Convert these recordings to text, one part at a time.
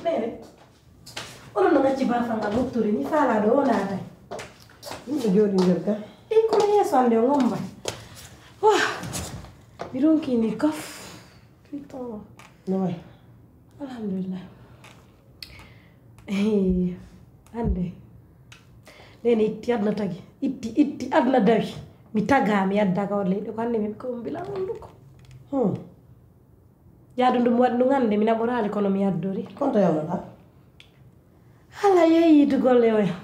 Nene. Ono no ngacci ba fanga lutturi ni fala do ona tay. Yimɓe jooɗi nder ga. Kono yeeso ande o ngomba. Wah. Mi ronki ni kaf. Putain. No way. Alhamdulillah. Ande. Nene itti adna tagi. Itti adna dawi. Mi taga mi yadda ka wala ko hande mi ko bila honduko. Yaadu ndum waddu ngande mi naborali kono mi yaddori. Konto yawnoɗa? Hala yeeyidu golle oya.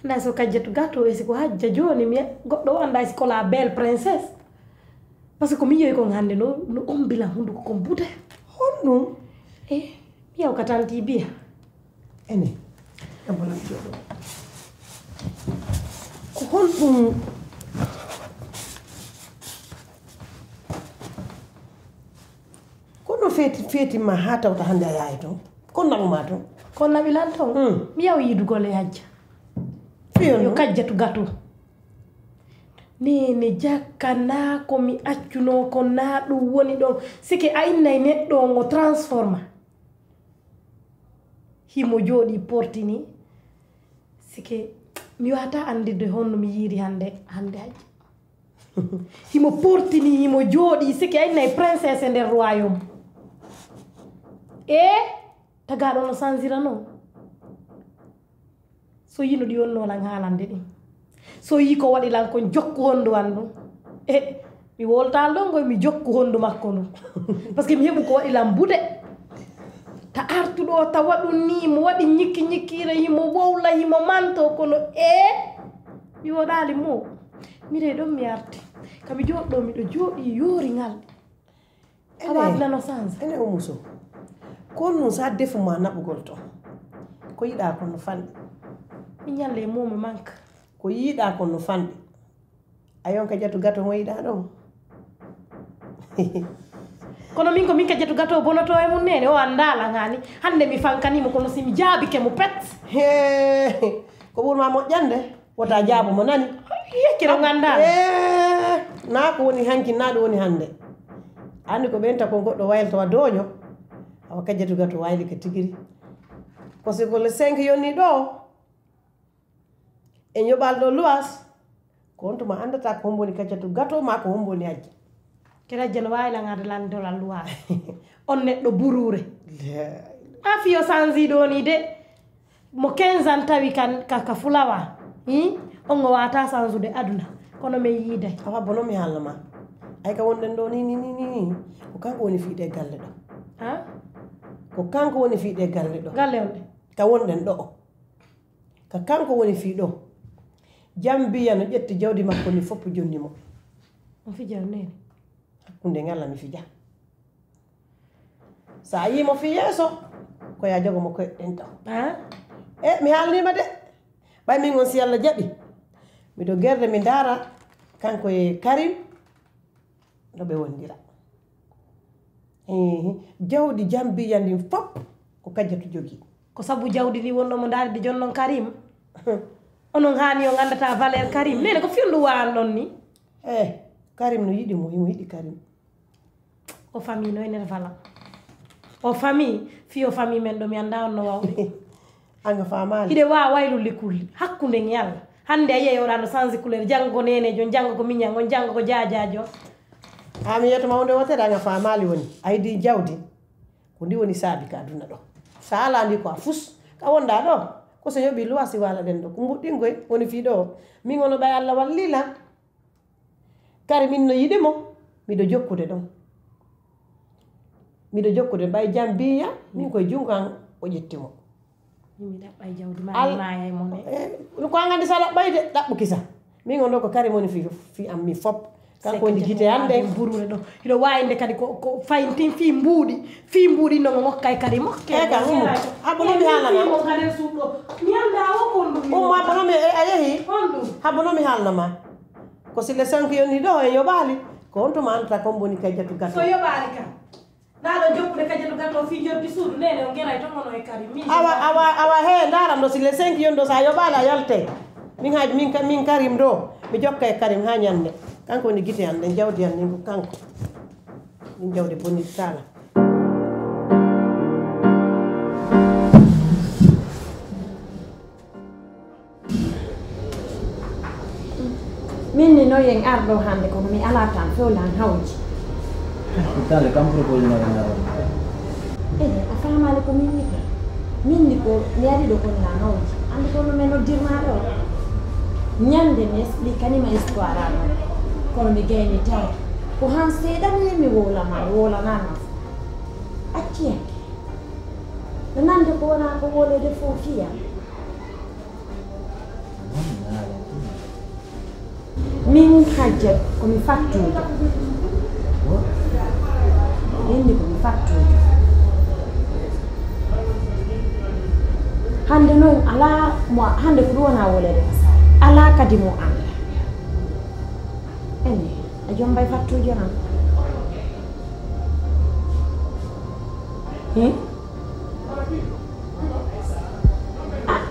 Anda so kajjatu gato e siko hajja joni mi goddo anda siko la belle princesse. Parce que mi yoy ko hande no ombila hunduko ko bude. Honɗum? Mi yaw katanti biya. Ene. Abona jodo. Ko honɗum kono feti ma ha tawta hande a yayi ton kon namuma ton Kon nabilan ton mi yaw yidu golle hajja. Yo kajjatu gato. Nene jakkana ko mi accuno ko na ɗum woni ɗon sike a innay neɗɗo ngo transforma himo jooɗi portini sike mi wata andide honno mi yiiri hande hajji himo portini himo jooɗi sike a innay princesse e nder royaume tagaɗo no sansira noon so yino ɗi wonnolan haalande ɗin so yi ko waɗi lan kon jokku hondu an ɗum mi woltal ɗon koye mi jokku hondu makko ɗum par ce que mi heɓu ko waɗi lan buɗe ta artuɗo ta waɗum ni mo waɗi ñikki himo wowla himo manto kono mi woɗali mo mire ɗon mi arti kami joɗɗo miɗo jooɗi yoori ngal a waɗlano sanse ene o muso kon non sa defuma naɓugol ton ko yiɗa kono fanɗi mi ñalle momi manque ko yiɗa kono fanɗi a yonka jatu gato mo yiɗa ɗon kono min ko min ka jatu gato bonoto e mum nene o andala ngani hande mi fankanimo kono simi jaabike mo pet ko ɓurma moƴƴande wota jaabo mo nani yekkiro gandala na ko woni hanki na ɗo woni hande andi ko ɓenta ko goɗɗo wayltowa dooño awa kajjatu gato wayli ko tigiri ko siko le 5 yonni ɗo e yoɓal ɗo luwas ko on tuma andata ko homboni kajjatu gato ma ko homboni hajji kirajja no waylangade landolal luwas on neɗɗo burure a fiyo sansi ɗo ni de mo 15 ans tawi ka fulawa on go wata sansude aduna kono mi yiiday awa bono mi haalnama ay ka wonɗen ɗo ni ko kanko woni fiiɗe galle ɗo ko kanko woni fiiɗe galle ɗo galle on ɗe ka wonɗen ɗo ka kanko woni fiiɗo jam mbiya no ƴetti jawdi makko ni fopp jonni mo on fija nene hakkunde ngalla mi fija sa yimo fi yeeso ko ya jogo mo koyɗen taw mi haalnima de ɓay min on si Allah jaɓi miɗo gerde mi ndaara kanko e Karim no ɓe wondira jawdi jam mbiya ndin fopp ko kajjatu jogii ko sabu jawdi ndi wonɗo mo ndaaride jonnon Karim onon haani o gandata valeur Karim nene ko fiyondu waan ɗon ni Karim no yiɗi mo himo yiɗi Karim o famille no enen vala o famille fiyo famille men ɗo mi annda on no wawde anga famali hiɗe wawa waylulle kulli hakkude yalla hande a yiya yoɗano change couleur janggo nenejo janggo ko miñan on janggo ko jajajo mi yiyatoma wonde wotere anga famali woni a yiɗi jawdi ko ndi woni saabi ka aduna ɗo sa ala ndi ko a fus ka wonda ɗo ko so yoɓi luwasi wala ɗen ɗo ko mbuɗɗingoy woni fiiɗo o min ono ɓay Allah wallila kare min no yiɗimo miɗo jokkude ɗon miɗo jokkude ɓay jam mbiya min koye jungo an o ƴettimo mi ɗaɓɓay jawdi maya e mon ko an gandi sa ɗaɓɓay de ɗaɓɓu kisa min on ɗo ko kare moni fi am mi fop kanko woni gite hande burure ɗo hiɗo wayinde kadi ko fayintin fi mbuuɗi no mokkay kadi mokke ka habonomi haalnama kaden suuɗo mi anda o konɗum habonomi a yeehi habonomi haalnama ko sille 5 yonni ɗo e yoɓaali ko on tuma andata kon boni kajjatu gato so yoɓaali kam naɗo jokkude kajjatu gato fi joddi suudu nene o geray to gono e kadi awa he ndaram ɗo sille 5 yon ɗo sa yoɓaali a yalte min haaji min Karim ɗo mi jokka e Karim ha ñande kanko woni gite an ɗen jawdi an ɗin ko kanko ɗin jawdi bonni tala no yang ardo hande ko mi ala tan fewlan hawji Tale kam propose na ngara. afama ko min ni ko mi ari do ko na hawji andi ko no meno dirmaro nyande mi explica ni ma histoire ano kono mi gayni taw ko han seedani mi wola nana acci nande ko wona ko wolede fofiya min hajjat ko mi fattude indi ko mi fattude hande noon ala mo hande ko ɗum wona wolede ala kadi mo anda ene a jombay fattude nan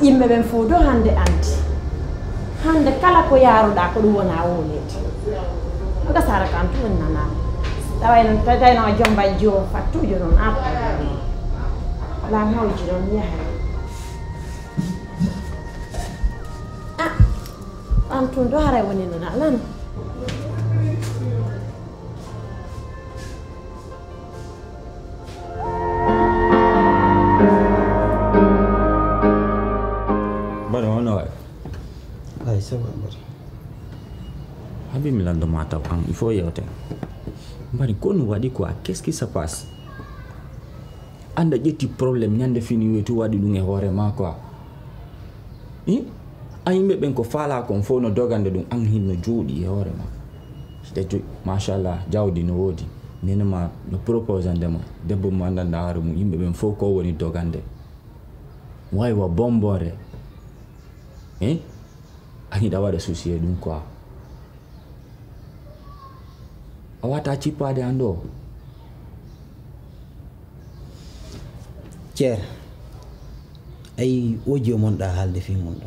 yimɓe ɓen fof do hande andi hande kala ko yaruɗa ko ɗum wona wolede oga sara kan tu woni nanani tawayno jombay jo fattujo noon ala hawji ɗon yahay an tun do haray woni non alan Bari ono Ay sawa bari. Habi milando mata ang ifo yote. Bari kono wadi quoi? Qu'est-ce qui se passe? Anda jeti problème nyande fini wetu wadi dunge hore ma quoi. Ayimbe ben ko fala kon fo no dogande dum an hinno jodi e hore ma. Steto mashallah jawdi no wodi. Nene ma no propose andema debbo mo andanda hore mu yimbe ben fo ko woni dogande. Way wa bombore. Ani da wada souci dum quoi. Awata cipade ando. Cer ay ojo mon da halde fi mon do.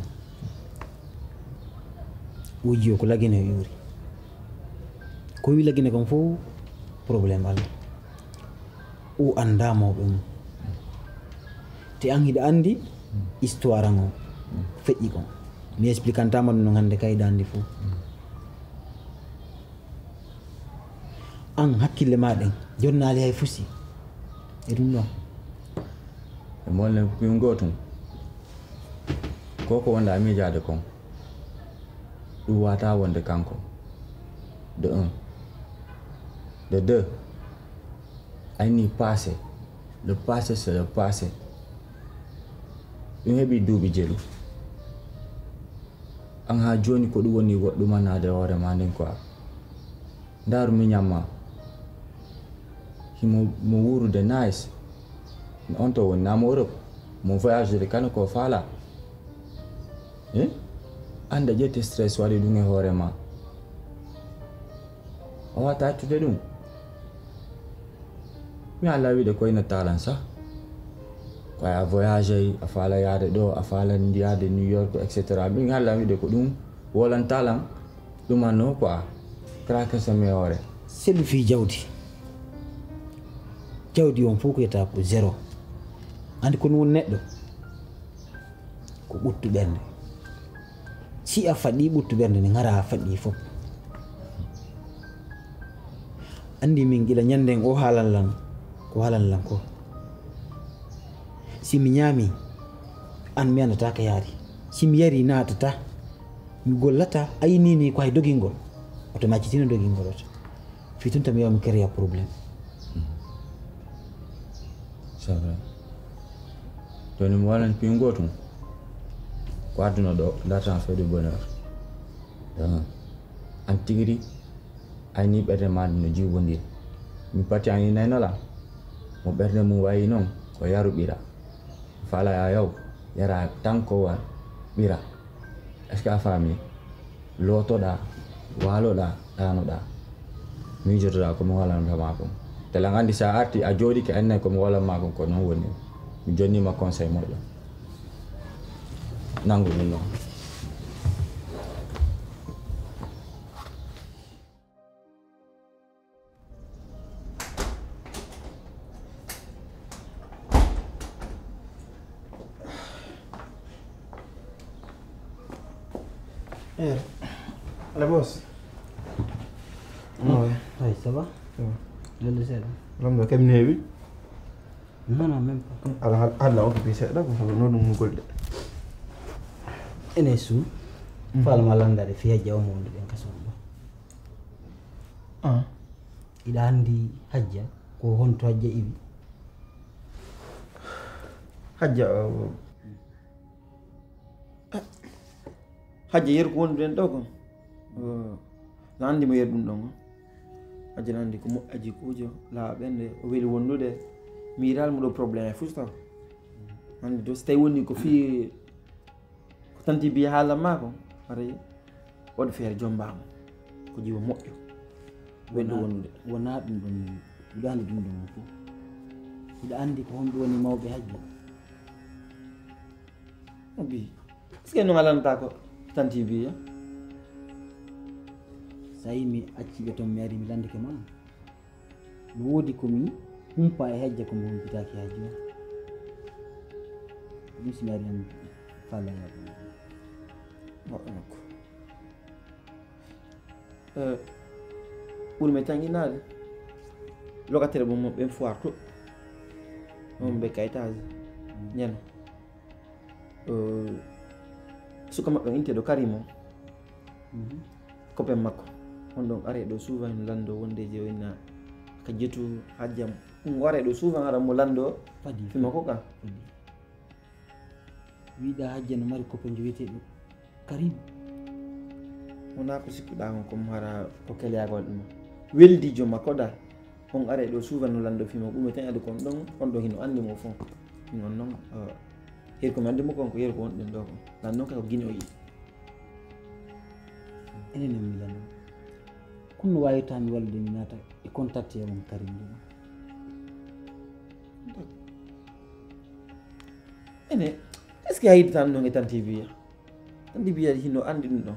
Ojo ko lagine yuri. Ko wi lagine kam fo problème al. O anda mo dum. Te an hida andi histoire ngo feƴƴi ko. Mi explicantama no hande kay dandi fu. An hakkille maɗen jonnali hay fusi e ɗum ɗon E molle ko gotum. Koko wanda miijaade kon. Ɗum wata wonde kanko. De 1. De 2. Ayni passé. Le passé c'est le passé. Ɗum heɓi duuɓi jelu. An ha joni ko ɗum woni goɗɗumanade hoore ma nden quoi. Ndaru mi ñamma. Himo mo wurude nice. On to woni namo Europe. Mo voyage de kano ko fala. Anda jette stress waɗi ɗum e hoore ma. O wata accude ɗum. Mi ala wiide koyno talan sa. Koye a voyage a faala yaade ɗo a faala ndiyade New York etc. Min ala wiide ko ɗum wolantalan ɗumanno quoi. Krakasa mi hoore. seɗɗu fi jawdi on fof ko yetta ko zéro andi ko non neɗɗo ko ɓuttu ɓernde si a faɗɗi ɓuttu ɓernde ne gara faɗɗi fof andi min gila ñanden o haalan lan ko si mi ñaami an mi andata ka yaari si mi yari natata mi gollata aynini ko hay dogingol oto maccitino dogingol oto fi tun tam yaw mi créa probléme. C'est vrai. Toni mo walan pingotum. Ko aduna do data fait de bonheur. An tigiri ayni berde ma no jiwondir. Mi pati ani naynola. Mo berde mu wayi non ko yaru bira. Fala ya yaw yara tanko war bira. Est-ce que a fami loto da walo da dano da. Mi jotoda ko mo walan ma ko. Tela ngandi sa arti a jodi ke enne ko mo wala ma ko non woni. Mi jonni ma conseil moƴƴo. Nangu ni non. La boss. Non, ouais, ça va. Je le sais. Ram kam newi. Non, non, même pas. Ala ala on bi sedda ko no dum golde. Ene su. Fal malanda de fiya jaw mo den kaso. Ida andi hajja ko honto hajja ibi. Hajja hajja yer ko wondu den do ko. Landi mo yer dum don. Hajja landi ko mo aji kujo la bende o weli wondude miral mo do problème fusta. Andi do stay woni ko fi ko tanti bi hala mako ari wad fer jombam ko jiwo moƴƴo wondu wondude Wona dum dum ida andi dum dum fu. Ida andi ko hondo woni mawbe hajja. Obi est-ce no alanta ko tanti bi ya Sai mi acci be ton mi ari mi landi ke man. Mi wodi ko mi humpa e hajja ko mo bitaki hajja. Mi si mi ari en fala ya. ɓuri me tanginade locataire mo ɓen foire to on ɓe kayitaji ñande suka maɓɓe inteɗo karimo copain makko on ɗon are ɗo souvent no lando wondeji wonna ka jeetu hajjam ɗum ware ɗo souvent ara mo lando fima ko ka wiɗa hajja no mari copain jo wiyeteɗo Karim. wona ko sikkuɗa on comme hara ko keleyagol ɗum weldijo makko dal on are ɗo souvent no lando fima ɓume tan ade kon ɗon on ɗo hino andi mo fon min on noon her komi andi mo kon ko yer ko wonɗen ɗo ko nan noon kay ko guine o yi Enen mi lando kono wawitami wallude mi nata e contacté mon Karim ɗum. ene est ce que a yiɗi tan noon e tan tv ya tan tv ya hino andi ɗum ɗon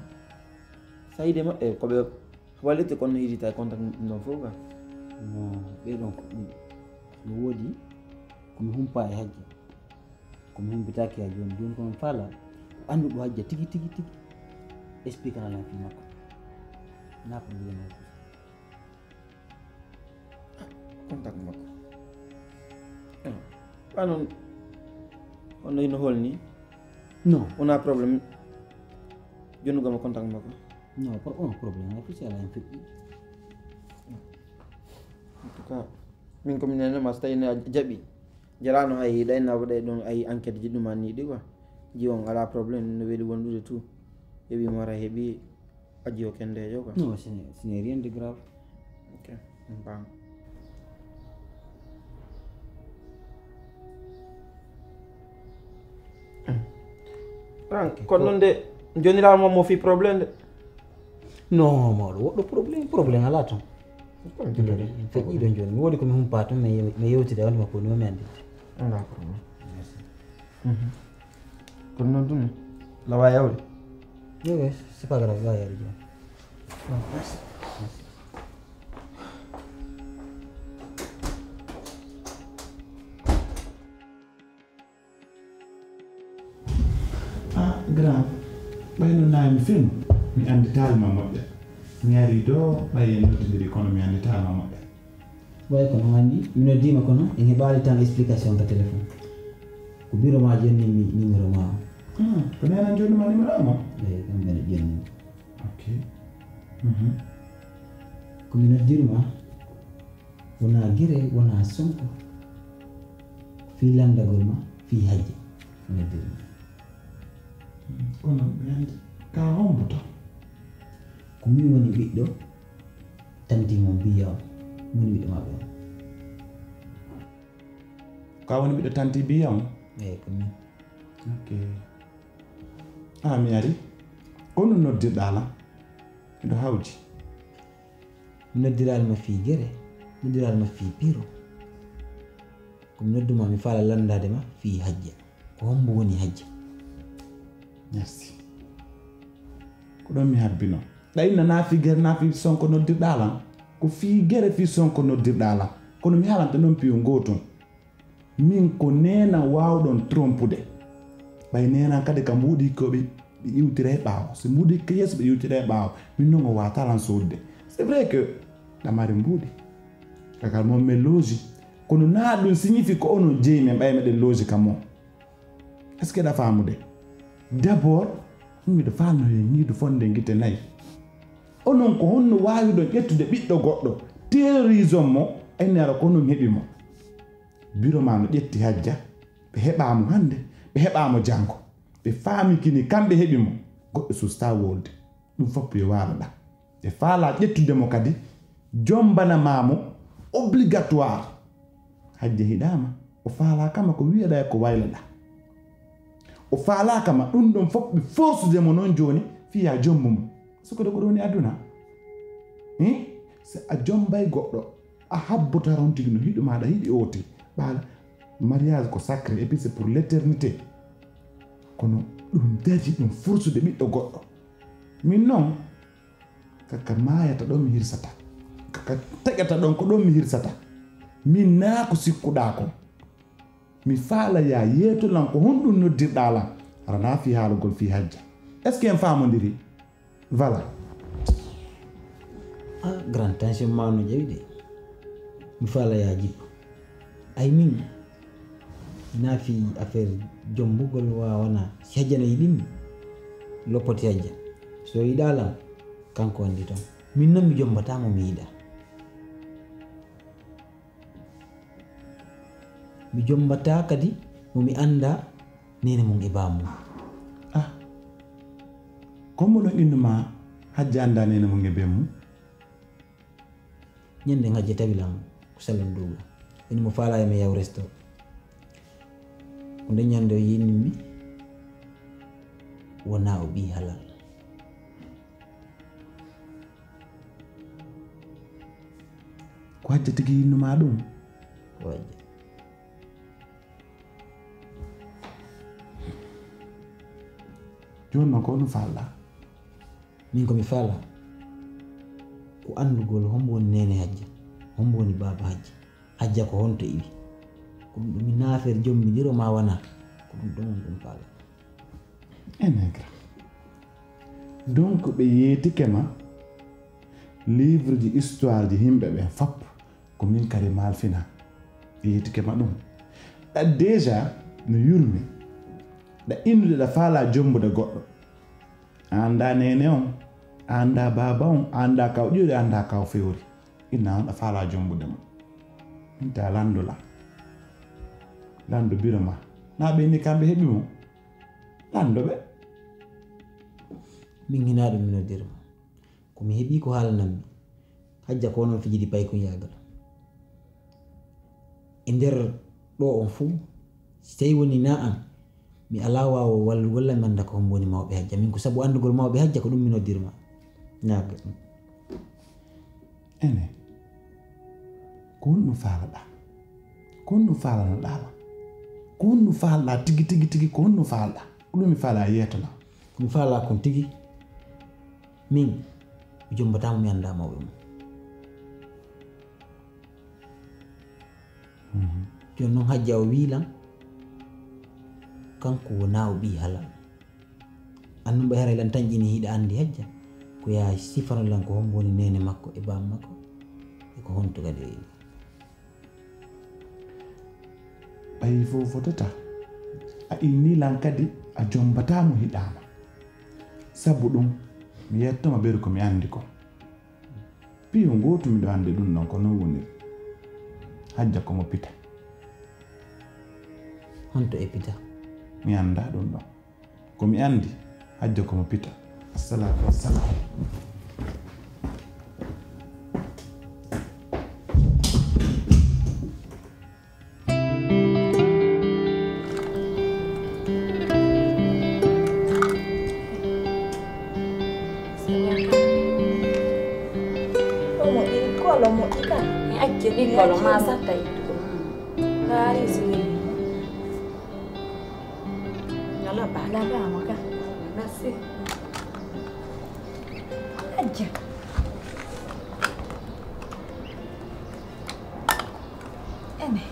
sa yiide maɓɓe koɓe wallite kono hiidita e contact ɗum ɗon fof ka Non, ɓeɗon ko ɗum mi woodi komi humpa e hajja komi humpitaki ha joni joni komi faala anduɗo hajja tigi tigi tigi explique ala fi makko na probléme contact makko ɓa noon ono hino holni non wona probléme jonnugama contact makko non par on probléme ay fusi ala en feƴƴi en tout cas min komi nenema so tawino a jaaɓi jarano hay ɗayna waɗay ɗon ay enquête ji ɗuma ni ɗi quoi ji on ala probléme no weeli wondude tout heeɓi mara heeɓi aji o kendejo quoi non ce n'est rien de grave. ok bam kono noon de jonirama mo fi probléme de non mawɗo woɗɗo probléme ala toon en feƴƴi ɗon joni mi woodi komi humpa toon mi yewtide wonde makko nima mi andi. d'accord kono noon ɗum lawa yawde oui c'est pas grave wa yari joni. grand ɓayno naami fen mi anditalma moƴƴa mi ari ɗo ɓaye noddidiri kono mi anditalma moƴƴa way kono andi mi noddima kono en heɓali tan explication ka téléphone ko bureau ma jonni numéro ma ko nenan jonnima numéro ama eyi kamɓene jonni ok komi noddirma wona guere wona sonko fi landagol ma fi hajja ko noddirma kono mi andi ka homboto ko min woni ɓiɗɗo tantimo biyaw min ɓiɗɗo maɓɓe on ka woni ɓiɗɗo tanti biyam eyi ko min ok mi ari kono noddirɗala miɗo hawji mi noddiralma fi guere noddiralma fi bureau komi nodduma mi faala landade ma fi hajja ko hombo woni hajja. merci ko ɗon mi habbino ɗayna na fi guere na fi sonko noddirɗalan ko fi guere fi sonko noddirɗalan kono mi halanta noon piyo gotum min ko nena wawɗon trompude ɓay nena kadi ka mbuuɗi koɓe ɓe iwtira e ɓaawo so mbuuɗi ko yeeso ɓe iwtira e ɓaawo min noon o watalan sodde c'est vrai que ɗamari mbuuɗi kakal mon min looji kono naa ɗum signifie ko onon jeeyi men ɓay meɗen looji kam o est ce que ɗa faamude d' abord miɗo falno e ñiidu fonde guite nayyi onon ko honno waawi ɗon ƴettude ɓiɗɗo goɗɗo terrorisme mo ennera ko onon heɓi mo bureau ma no ƴetti hajja ɓe heɓamo hannde ɓe heɓamo janngo ɓe faamikini kamɓe heɓi mo goɗɗo susta wolde ɗum fof yo waaloɗa ɓe faala ƴettude mo kadi jombanamamo obligatoire hajja hiɗama o faala kama ko wiyeɗa ko waylaɗa o faala kama ɗum ɗon fof ɓe forsude mo noon joni fiya jombu mo soko ko ɗoni aduna so a jombay goɗɗo a habbota ron tigi no hiɗo maɗa hiɗi oti ɓaala mariage ko sacré et puis c'est pour l'éternité kono ɗum daji ɗum forsude ɓiɗɗo goɗɗo min noon kaka mayata ɗon mi hirsata kaka teƴata ɗon ko ɗon mi hirsata min naa ko sikkuɗa ko mi faala ya yeetolan ko honɗum noddirɗa lan arana fi haalugol fi hajja est ce que en famodiri voilà grand tension ma no ƴewi de mi faala ya jippo ay min naafi affaire jombugol wawana si hajjana yiɗinmi loppoti hajja so yiɗalam kanko andi toon min noon mi jombatamo mi yiɗa mi jombata kadi momi anda nene mum e bamum comme ɗon innuma hajja anda nene mum e bemum ñande hajja tawilam ko sallan duuɓa ene mo faala emi yaw resto ko nde ñande o yinimi wona o ɓi halal ko hajja tigi yinnuma ɗum ko hajja joni noon ko ono falɗa min komi faala ko andugol hombo woni nene hajja hombo woni baba hajja hajja ko honto iwi ko ɗum ɗumi naafere jommidiro ma wona ko ɗum ɗon on ɗum faala enegra donc ɓe yeetike ma livre ji histoire ji yimɓe ɓen fop ko min kadi malfina ɓe yeetike ma ɗum ɗa déjà no yurmi ɗa innude ɗa faala jombude goɗɗo anda nene on anda baba on anda kaw ƴuuri anda kaw fewri inna on ɗa faala jombude mo inta landula lando biro ma na ɓe ni kamɓe heɓi mo lando ɓe min hina ɗum minodirma komi heeɓi ko haalanammi hajja ko onon fijidi pay kon yagal e nder ɗo on fuu so tawi woni na an mi ala wawo wallugol lam anda ko hombo woni mawɓe hajja min ko saabu andugol mawɓe hajja ko ɗum mi noddirma ñaga ene ko honɗum faalaɗa ko honɗum faalanoɗala ko honɗum faalɗa tigi tigi tigi ko honɗum faalɗa ko ɗum mi faala yeetona komi faala kon tigi min mi jombatamo mi anda mawɓe mum joni noon hajja o wiilam kanko wona o ɓi halal annumba hara lan tañƴini hiɗa andi hajja ko ya sifanolan ko hombo woni nene makko e bam makko e ko honto kadi o ɓayi fof fotata a innilan kadi a jombatamo hiɗama sabu ɗum mi yettoma ɓeru komi andi ko piyo gotu miɗo andi ɗum ɗon ko non woni hajja komo pita honto e pita mi anda ɗum ɗon komi andi hajja komo pita assalatu wassalam Kalau masak kayak itu, hari sini. Kalau bala ba maka nasi aja. Ene,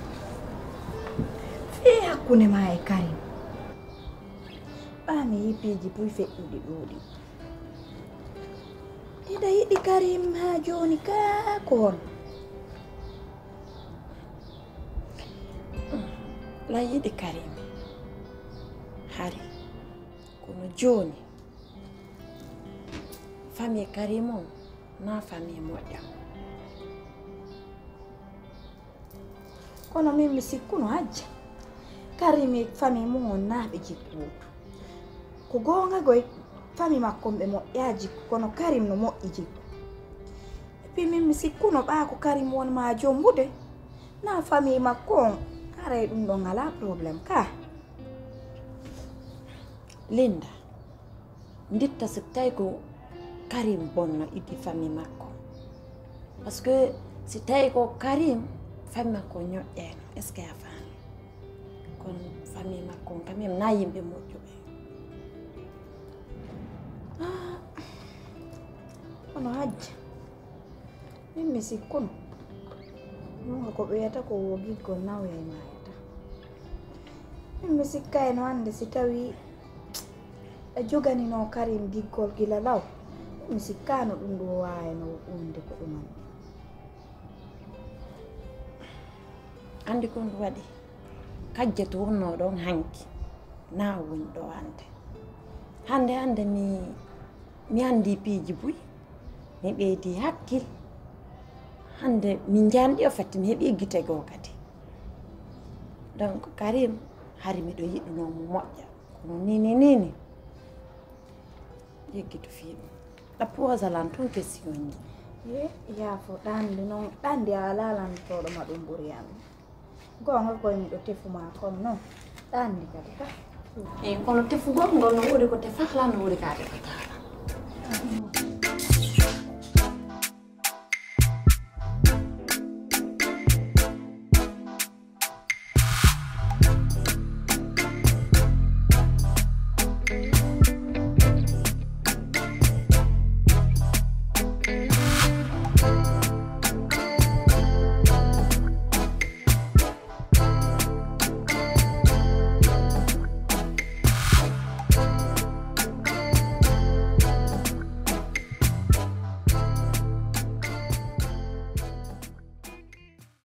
fee aku ne mai kari. Ba me yi peji pui fe udi udi. miɗa yiɗi Karim ha joni ka kon la yiɗi Karim hari kono joni famille Karim on na famille moƴƴam kono min mi sikkuno hajja Karim e famille mum on na ɓe jikkuwoto ko gonga goy famille makko ɓe moƴƴaji kono Karim no moƴƴi jikku e puis min mi sikkuno ɓa ko Karim won ma jombude na famille makko on haray ɗum ɗon ala probléme ka Linda nditta so tawi ko Karim bonno iddi famille makko par ce que si tawi ko Karim famille makko ñoƴƴeno est ce que a faami kono famille makko on quand même na yimɓe moƴƴuɓe kono hajja min mi sikkuno nonga ko ɓeyata ko wogiggol nawya e mayata min mi sikkayno hande si tawi a joganino Karim giggol gila law mi sikkano ɗum ɗo wayno wonde ko ɗuman andi ko ndu waɗi kajje to wonno ɗon hanki na woni ɗo hande mi andi piiji buy mi ɓeydi hakkil hande min janɗi o fatti mi heeɓi gite goo kadi donc Karim hari miɗo yiɗunomo moƴƴa kono nini yeggito fiiɗum ɗapposalan ton question ji yaafo ɗandi noon ɗandi a lalantoɗo ma ɗum ɓuuri am gonga koye miɗo tefuma kono noon ɗandi kadi ka kono tefugol ngol no wuri ko tefa hala no wuri ka defataala